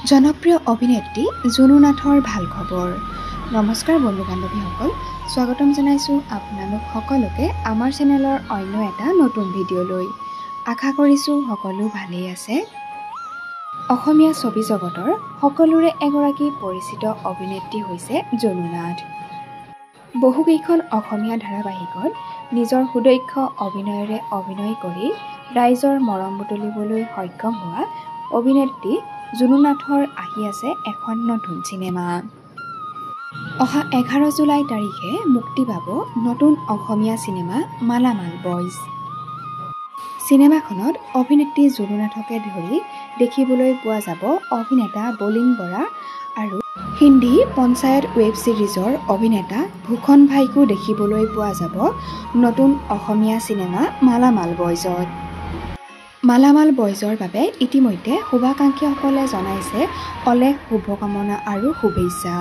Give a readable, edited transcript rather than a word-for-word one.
জনপ্ৰিয় অভিনেত্ৰী জুনু নাথৰ ভাল খবৰ। নমস্কাৰ বন্ধু বান্ধৱীসকল, স্বাগতম জনাইছোঁ আপোনালোক সকলোকে আমাৰ চেনেলৰ অন্য এটা নতুন ভিডিঅ'লৈ। আশা কৰিছোঁ সকলো ভালেই আছে। অসমীয়া ছবি জগতৰ সকলোৰে এগৰাকী পৰিচিত অভিনেত্ৰী হৈছে জুনু নাথ। বহুকেইখন অসমীয়া ধাৰাবাহিকত নিজৰ সুদক্ষ অভিনয়েৰে অভিনয় কৰি ৰাইজৰ মৰম বুটলিবলৈ সক্ষম হোৱা অভিনেত্ৰী জুনু নাথৰ আহি আছে এখন নতুন চিনেমা। অহা 11 জুলাই তাৰিখে মুক্তি পাব নতুন অসমীয়া চিনেমা মালামাল বইজ। চিনেমাখনত অভিনেত্ৰী জুনু নাথকে ধৰি দেখিবলৈ পোৱা যাব অভিনেতা বলিন বৰা আৰু হিন্দী পঞ্চায়ত ৱেব ছিৰিজৰ অভিনেতা ভূষণ ভাইকো দেখিবলৈ পোৱা যাব নতুন অসমীয়া চিনেমা মালামাল বইজত। মালামাল বইজৰ বাবে ইতিমধ্যে শুভাকাংক্ষীসকলে জনাইছে অলেখ শুভকামনা আৰু শুভেচ্ছা।